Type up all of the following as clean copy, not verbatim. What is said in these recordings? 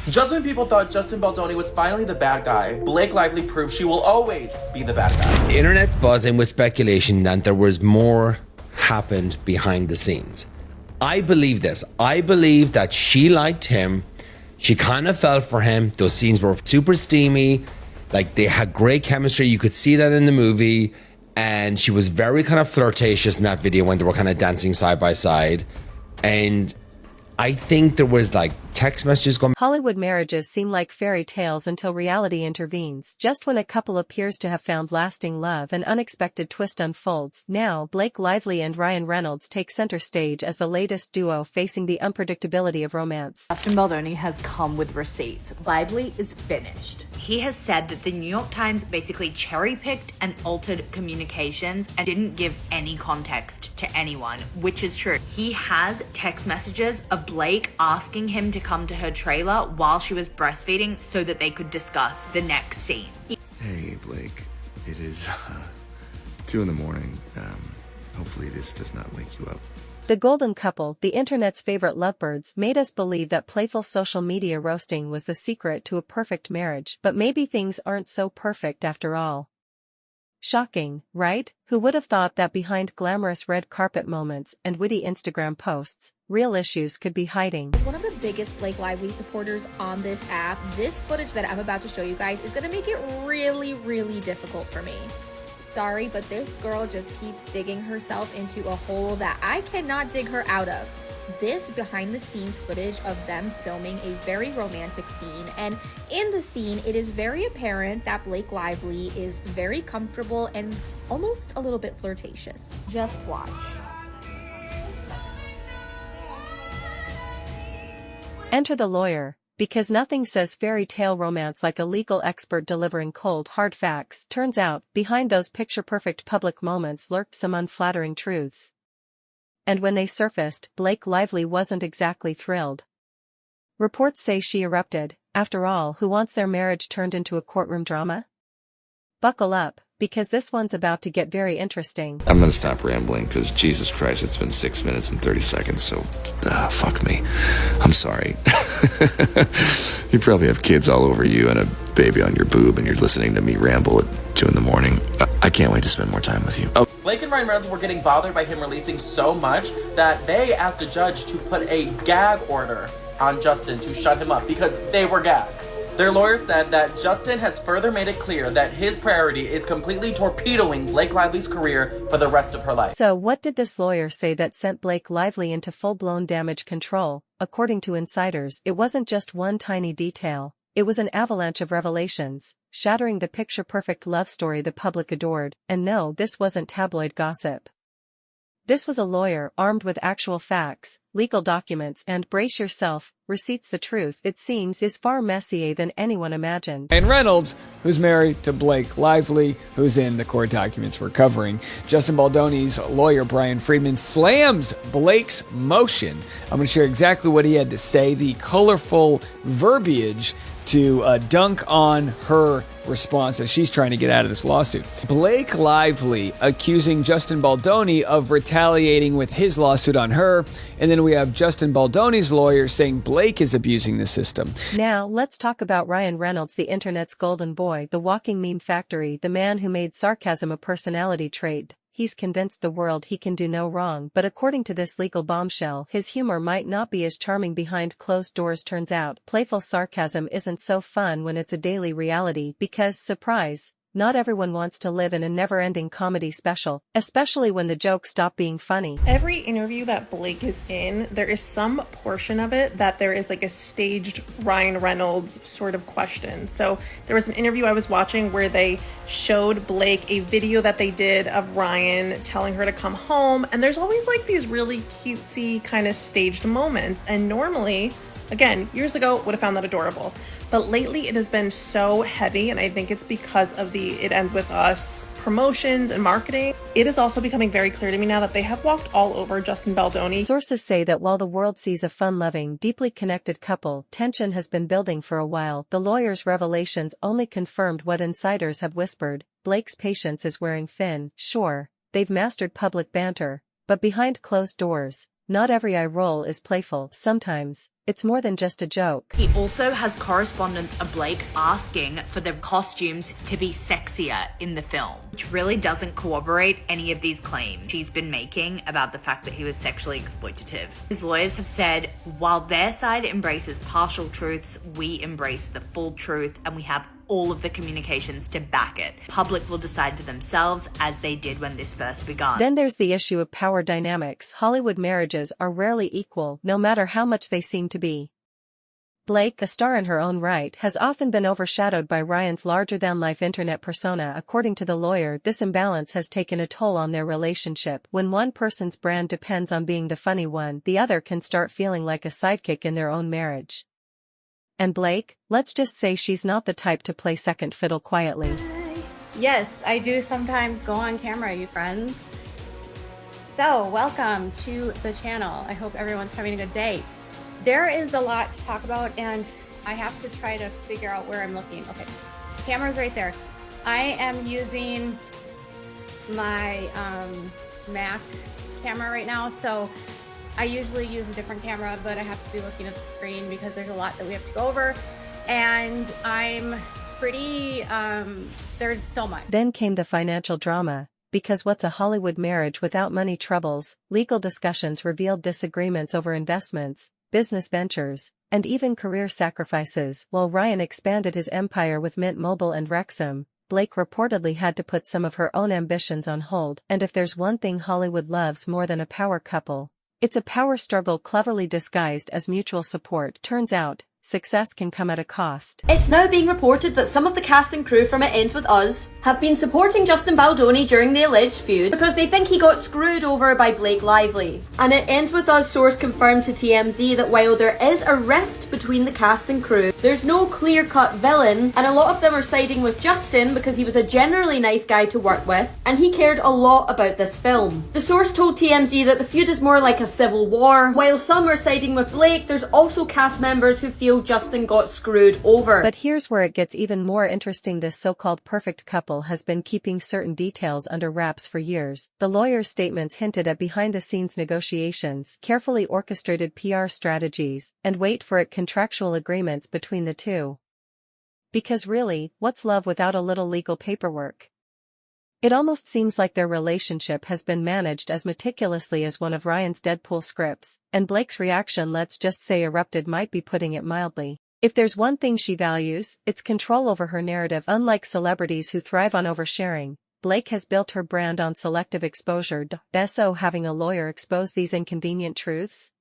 Just when people thought Justin Baldoni was finally the bad guy, Blake Lively proved she will always be the bad guy. The internet's buzzing with speculation that there was more happened behind the scenes. I believe this. I believe that she liked him. She kind of fell for him. Those scenes were super steamy. Like, they had great chemistry. You could see that in the movie. And she was very kind of flirtatious in that video when they were kind of dancing side by side. And I think there was like text messages going. Hollywood marriages seem like fairy tales until reality intervenes. Just when a couple appears to have found lasting love, an unexpected twist unfolds. Now, Blake Lively and Ryan Reynolds take center stage as the latest duo facing the unpredictability of romance. Justin Baldoni has come with receipts. Lively is finished. He has said that the New York Times basically cherry-picked and altered communications and didn't give any context to anyone, which is true. He has text messages of Blake asking him to come to her trailer while she was breastfeeding so that they could discuss the next scene. Hey, Blake. It is 2 in the morning. Hopefully this does not wake you up. The golden couple, the internet's favorite lovebirds, made us believe that playful social media roasting was the secret to a perfect marriage, but maybe things aren't so perfect after all. Shocking, right? Who would have thought that behind glamorous red carpet moments and witty Instagram posts, real issues could be hiding? One of the biggest Blake Lively supporters on this app, this footage that I'm about to show you guys is gonna make it really, really difficult for me. Sorry, but this girl just keeps digging herself into a hole that I cannot dig her out of. This behind the scenes footage of them filming a very romantic scene, and in the scene it is very apparent that Blake Lively is very comfortable and almost a little bit flirtatious. Just watch. Enter the lawyer. Because nothing says fairy tale romance like a legal expert delivering cold, hard facts. Turns out, behind those picture-perfect public moments lurked some unflattering truths. And when they surfaced, Blake Lively wasn't exactly thrilled. Reports say she erupted. After all, who wants their marriage turned into a courtroom drama? Buckle up, because this one's about to get very interesting. I'm gonna stop rambling because Jesus Christ, it's been 6 minutes and 30 seconds, so fuck me. I'm sorry. You probably have kids all over you and a baby on your boob and you're listening to me ramble at 2 in the morning. I can't wait to spend more time with you. Oh. Blake and Ryan Reynolds were getting bothered by him releasing so much that they asked a judge to put a gag order on Justin to shut him up because they were gagged. Their lawyer said that Justin has further made it clear that his priority is completely torpedoing Blake Lively's career for the rest of her life. So what did this lawyer say that sent Blake Lively into full-blown damage control? According to insiders, it wasn't just one tiny detail. It was an avalanche of revelations, shattering the picture-perfect love story the public adored. And no, this wasn't tabloid gossip. This was a lawyer armed with actual facts, legal documents, and brace yourself, receipts. The truth, it seems, is far messier than anyone imagined. And Reynolds, who's married to Blake Lively, who's in the court documents we're covering. Justin Baldoni's lawyer, Brian Friedman, slams Blake's motion. I'm going to share exactly what he had to say, the colorful verbiage to dunk on her response as she's trying to get out of this lawsuit. Blake Lively accusing Justin Baldoni of retaliating with his lawsuit on her, and then we have Justin Baldoni's lawyer saying Blake is abusing the system. Now, let's talk about Ryan Reynolds, the internet's golden boy, the walking meme factory, the man who made sarcasm a personality trait. He's convinced the world he can do no wrong, but according to this legal bombshell, his humor might not be as charming behind closed doors. Turns out, playful sarcasm isn't so fun when it's a daily reality because, surprise, not everyone wants to live in a never-ending comedy special, especially when the jokes stop being funny. Every interview that Blake is in, there is some portion of it that there is like a staged Ryan Reynolds sort of question. So there was an interview I was watching where they showed Blake a video that they did of Ryan telling her to come home, and there's always like these really cutesy kind of staged moments, and normally, again, years ago, would have found that adorable. But lately it has been so heavy, and I think it's because of the It Ends With Us promotions and marketing. It is also becoming very clear to me now that they have walked all over Justin Baldoni. Sources say that while the world sees a fun-loving, deeply connected couple, tension has been building for a while. The lawyer's revelations only confirmed what insiders have whispered. Blake's patience is wearing thin. Sure, they've mastered public banter, but behind closed doors, not every eye roll is playful. Sometimes, it's more than just a joke. He also has correspondence of Blake asking for the costumes to be sexier in the film, which really doesn't corroborate any of these claims she's been making about the fact that he was sexually exploitative. His lawyers have said, while their side embraces partial truths, we embrace the full truth, and we have all of the communications to back it. Public will decide for themselves, as they did when this first began. Then there's the issue of power dynamics. Hollywood marriages are rarely equal, no matter how much they seem to be. Blake, a star in her own right, has often been overshadowed by Ryan's larger-than-life internet persona. According to the lawyer, this imbalance has taken a toll on their relationship. When one person's brand depends on being the funny one, the other can start feeling like a sidekick in their own marriage. And Blake, let's just say she's not the type to play second fiddle quietly. Yes, I do sometimes go on camera, you friends. So, welcome to the channel. I hope everyone's having a good day. There is a lot to talk about, and I have to try to figure out where I'm looking. Okay, camera's right there. I am using my Mac camera right now, so I usually use a different camera, but I have to be looking at the screen because there's a lot that we have to go over, and I'm pretty, there's so much. Then came the financial drama, because what's a Hollywood marriage without money troubles? Legal discussions revealed disagreements over investments, business ventures, and even career sacrifices. While Ryan expanded his empire with Mint Mobile and Wrexham, Blake reportedly had to put some of her own ambitions on hold. And if there's one thing Hollywood loves more than a power couple, it's a power struggle cleverly disguised as mutual support. Turns out, success can come at a cost. It's now being reported that some of the cast and crew from It Ends With Us have been supporting Justin Baldoni during the alleged feud because they think he got screwed over by Blake Lively. An It Ends With Us source confirmed to TMZ that while there is a rift between the cast and crew, there's no clear-cut villain, and a lot of them are siding with Justin because he was a generally nice guy to work with, and he cared a lot about this film. The source told TMZ that the feud is more like a civil war. While some are siding with Blake, there's also cast members who feel Justin got screwed over. But here's where it gets even more interesting. This so-called perfect couple has been keeping certain details under wraps for years. The lawyer's statements hinted at behind-the-scenes negotiations, carefully orchestrated PR strategies, and wait for it, contractual agreements between the two. Because really, what's love without a little legal paperwork? It almost seems like their relationship has been managed as meticulously as one of Ryan's Deadpool scripts, and Blake's reaction, let's just say erupted, might be putting it mildly. If there's one thing she values, it's control over her narrative. Unlike celebrities who thrive on oversharing, Blake has built her brand on selective exposure. So having a lawyer expose these inconvenient truths?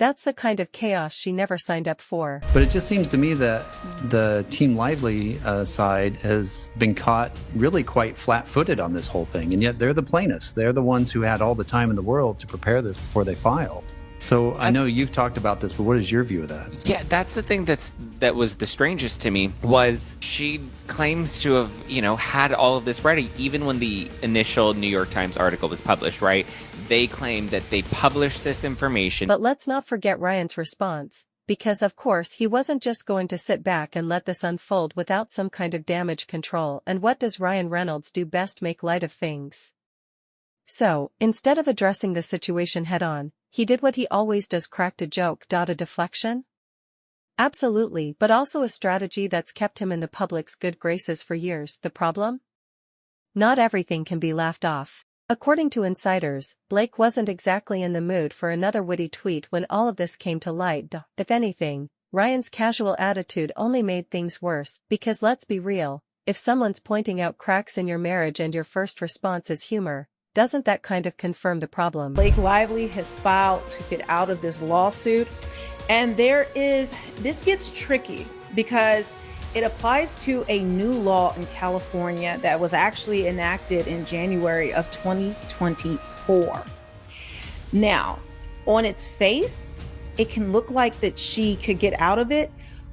That's the kind of chaos she never signed up for. But it just seems to me that the Team Lively side has been caught really quite flat-footed on this whole thing, and yet they're the plaintiffs. They're the ones who had all the time in the world to prepare this before they filed. So I know you've talked about this, but what is your view of that? Yeah, that's the thing that was the strangest to me, was she claims to have, had all of this ready even when the initial New York Times article was published, right? They claim that they published this information. But let's not forget Ryan's response, because of course he wasn't just going to sit back and let this unfold without some kind of damage control. And what does Ryan Reynolds do best? Make light of things. So, instead of addressing the situation head-on, he did what he always does, cracked a joke. A deflection? Absolutely, but also a strategy that's kept him in the public's good graces for years. The problem? Not everything can be laughed off. According to insiders, Blake wasn't exactly in the mood for another witty tweet when all of this came to light. If anything, Ryan's casual attitude only made things worse, because let's be real, if someone's pointing out cracks in your marriage and your first response is humor, doesn't that kind of confirm the problem? Blake Lively has filed to get out of this lawsuit, and this gets tricky because it applies to a new law in California that was actually enacted in January of 2024. Now, on its face, it can look like that she could get out of it,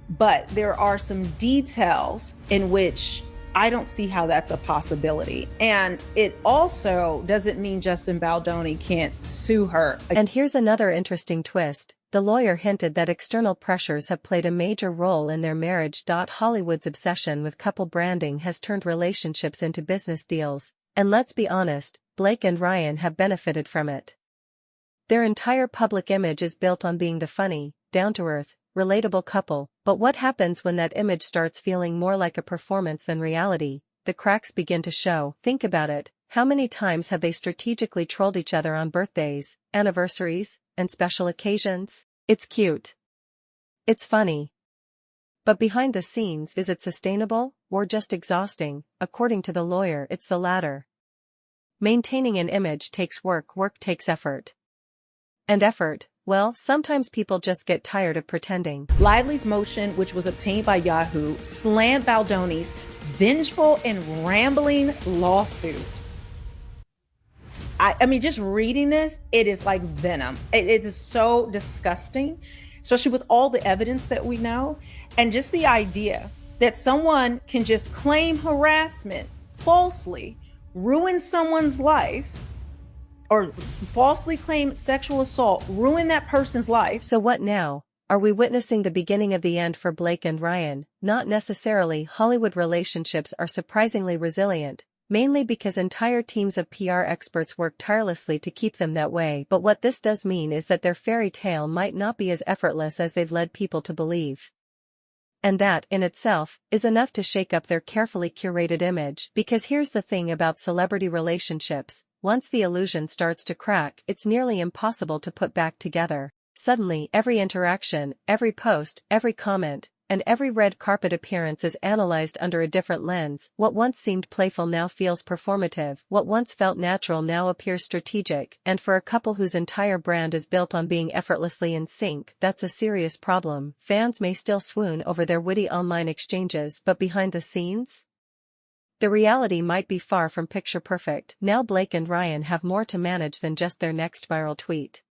but there are some details in which I don't see how that's a possibility. And it also doesn't mean Justin Baldoni can't sue her. And here's another interesting twist. The lawyer hinted that external pressures have played a major role in their marriage. Hollywood's obsession with couple branding has turned relationships into business deals, and let's be honest, Blake and Ryan have benefited from it. Their entire public image is built on being the funny, down-to-earth, relatable couple, but what happens when that image starts feeling more like a performance than reality? The cracks begin to show. Think about it. How many times have they strategically trolled each other on birthdays, anniversaries, and special occasions? It's cute. It's funny. But behind the scenes, is it sustainable, or just exhausting? According to the lawyer, it's the latter. Maintaining an image takes work, work takes effort. And effort, well, sometimes people just get tired of pretending. Lively's motion, which was obtained by Yahoo, slammed Baldoni's vengeful and rambling lawsuit. I mean, just reading this, it is like venom. It is so disgusting, especially with all the evidence that we know. And just the idea that someone can just claim harassment falsely, ruin someone's life, or falsely claim sexual assault, ruin that person's life. So what now? Are we witnessing the beginning of the end for Blake and Ryan? Not necessarily. Hollywood relationships are surprisingly resilient, mainly because entire teams of PR experts work tirelessly to keep them that way. But what this does mean is that their fairy tale might not be as effortless as they've led people to believe. And that, in itself, is enough to shake up their carefully curated image. Because here's the thing about celebrity relationships, once the illusion starts to crack, it's nearly impossible to put back together. Suddenly, every interaction, every post, every comment, and every red carpet appearance is analyzed under a different lens. What once seemed playful now feels performative. What once felt natural now appears strategic. And for a couple whose entire brand is built on being effortlessly in sync, that's a serious problem. Fans may still swoon over their witty online exchanges, but behind the scenes? The reality might be far from picture perfect. Now Blake and Ryan have more to manage than just their next viral tweet.